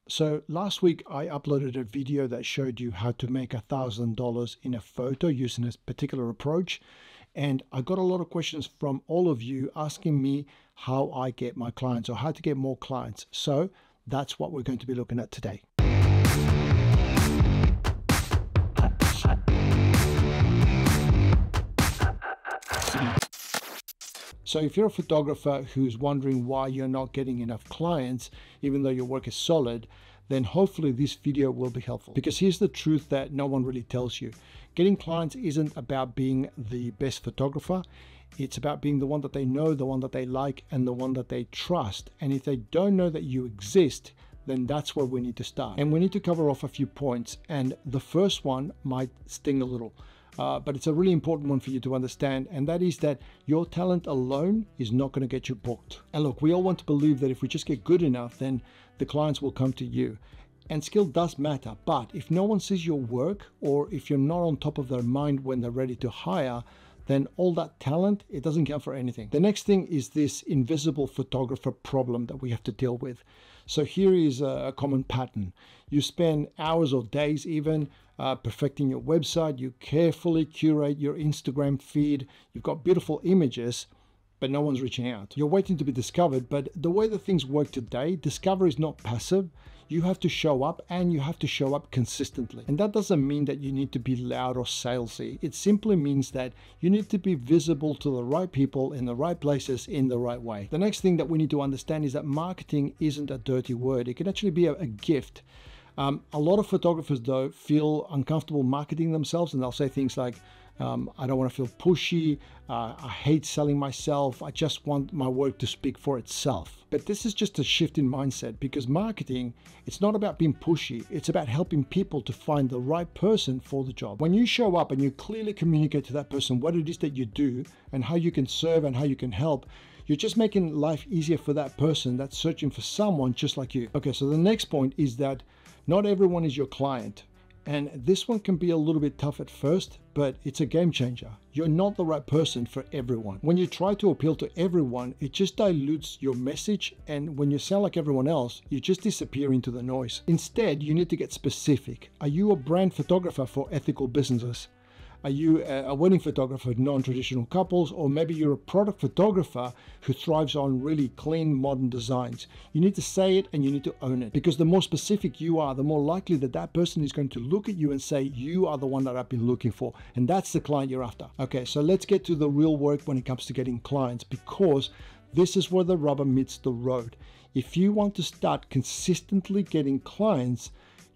So last week I uploaded a video that showed you how to make $1,000 in a photo using this particular approach. And I got a lot of questions from all of you asking me how I get my clients or how to get more clients. So that's what we're going to be looking at today. So if you're a photographer who's wondering why you're not getting enough clients, even though your work is solid, then hopefully this video will be helpful. Because here's the truth that no one really tells you. Getting clients isn't about being the best photographer. It's about being the one that they know, the one that they like, and the one that they trust. And if they don't know that you exist, then that's where we need to start. And we need to cover off a few points. And the first one might sting a little. But it's a really important one for you to understand, and that is that your talent alone is not going to get you booked. And look, we all want to believe that if we just get good enough, then the clients will come to you. And skill does matter, but if no one sees your work, or if you're not on top of their mind when they're ready to hire, then all that talent, it doesn't count for anything. The next thing is this invisible photographer problem that we have to deal with. So here is a common pattern. You spend hours or days even perfecting your website. You carefully curate your Instagram feed. You've got beautiful images, but no one's reaching out. You're waiting to be discovered, but the way that things work today, discovery is not passive. You have to show up, and you have to show up consistently. And that doesn't mean that you need to be loud or salesy. It simply means that you need to be visible to the right people in the right places in the right way. The next thing that we need to understand is that marketing isn't a dirty word. It can actually be a gift. A lot of photographers, though, feel uncomfortable marketing themselves, and they'll say things like, I don't want to feel pushy, I hate selling myself, I just want my work to speak for itself. But this is just a shift in mindset, because marketing, it's not about being pushy, it's about helping people to find the right person for the job. When you show up and you clearly communicate to that person what it is that you do and how you can serve and how you can help, you're just making life easier for that person that's searching for someone just like you. Okay, so the next point is that not everyone is your client. And this one can be a little bit tough at first, but it's a game changer. You're not the right person for everyone. When you try to appeal to everyone, it just dilutes your message. And when you sound like everyone else, you just disappear into the noise. Instead, you need to get specific. Are you a brand photographer for ethical businesses? Are you a wedding photographer for non-traditional couples? Or maybe you're a product photographer who thrives on really clean, modern designs. You need to say it and you need to own it, because the more specific you are, the more likely that that person is going to look at you and say, you are the one that I've been looking for. And that's the client you're after. Okay, so let's get to the real work when it comes to getting clients, because this is where the rubber meets the road. If you want to start consistently getting clients,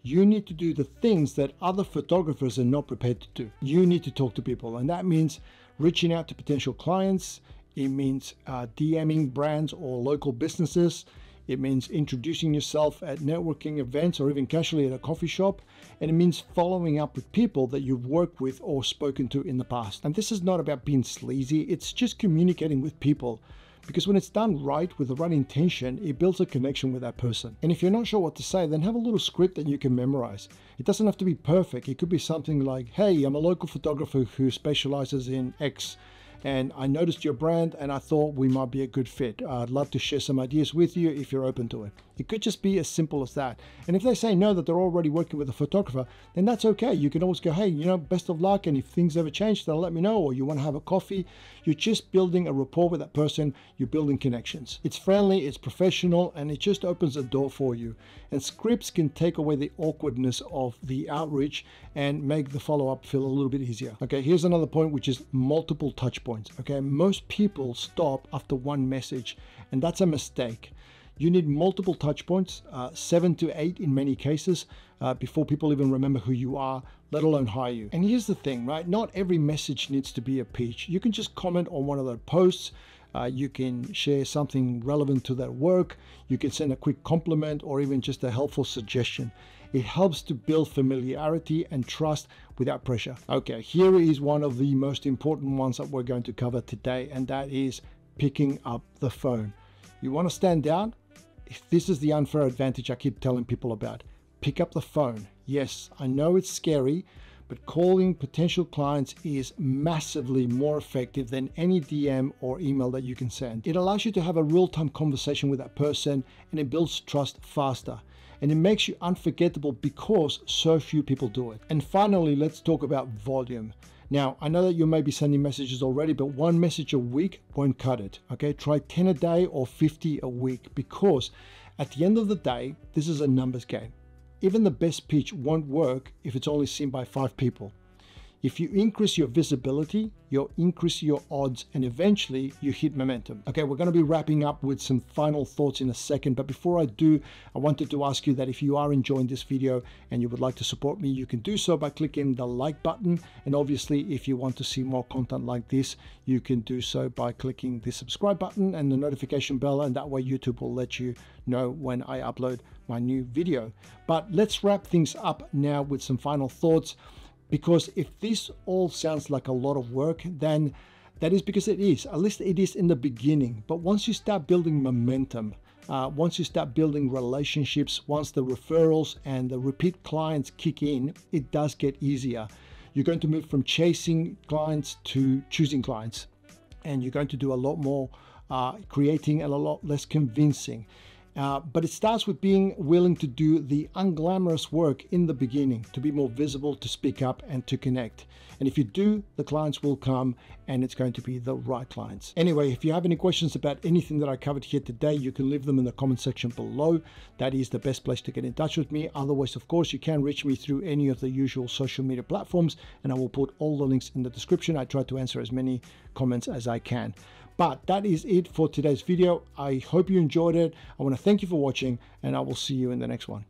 you need to do the things that other photographers are not prepared to do. You need to talk to people, and that means reaching out to potential clients. It means DMing brands or local businesses. It means introducing yourself at networking events or even casually at a coffee shop. And it means following up with people that you've worked with or spoken to in the past. And this is not about being sleazy. It's just communicating with people. Because when it's done right with the right intention, it builds a connection with that person. And if you're not sure what to say, then have a little script that you can memorize. It doesn't have to be perfect. It could be something like, hey, I'm a local photographer who specializes in X, and I noticed your brand and I thought we might be a good fit. I'd love to share some ideas with you if you're open to it. It could just be as simple as that. And if they say no, that they're already working with a photographer, then that's okay. You can always go, hey, best of luck. And if things ever change, then let me know, or you want to have a coffee. You're just building a rapport with that person. You're building connections. It's friendly, it's professional, and it just opens a door for you. And scripts can take away the awkwardness of the outreach and make the follow-up feel a little bit easier. Okay, here's another point, which is multiple touch points. Okay, most people stop after one message, and that's a mistake. You need multiple touch points, 7 to 8 in many cases, before people even remember who you are, let alone hire you. And here's the thing, right? Not every message needs to be a pitch. You can just comment on one of their posts. You can share something relevant to their work. You can send a quick compliment or even just a helpful suggestion. It helps to build familiarity and trust without pressure. Okay, here is one of the most important ones that we're going to cover today, and that is picking up the phone. You want to stand out? This is the unfair advantage I keep telling people about. Pick up the phone. Yes, I know it's scary, but calling potential clients is massively more effective than any DM or email that you can send. It allows you to have a real-time conversation with that person, and it builds trust faster. and it makes you unforgettable because so few people do it. And finally, let's talk about volume. Now, I know that you may be sending messages already, but one message a week won't cut it. Okay, try 10 a day or 50 a week, because at the end of the day, this is a numbers game. Even the best pitch won't work if it's only seen by 5 people. If you increase your visibility, you'll increase your odds, and eventually you hit momentum. Okay, we're going to be wrapping up with some final thoughts in a second, but before I do, I wanted to ask you that if you are enjoying this video and you would like to support me, you can do so by clicking the like button. And obviously, if you want to see more content like this, you can do so by clicking the subscribe button and the notification bell, and that way YouTube will let you know when I upload my new video. But let's wrap things up now with some final thoughts. Because if this all sounds like a lot of work, then that is because it is. At least it is in the beginning. But once you start building momentum, once you start building relationships, once the referrals and the repeat clients kick in, it does get easier. You're going to move from chasing clients to choosing clients. And you're going to do a lot more creating and a lot less convincing. But it starts with being willing to do the unglamorous work in the beginning, to be more visible, to speak up, and to connect. And if you do, the clients will come, and it's going to be the right clients. Anyway, if you have any questions about anything that I covered here today, you can leave them in the comment section below. That is the best place to get in touch with me. Otherwise, of course, you can reach me through any of the usual social media platforms, and I will put all the links in the description. I try to answer as many comments as I can. But that is it for today's video. I hope you enjoyed it. I want to thank you for watching, and I will see you in the next one.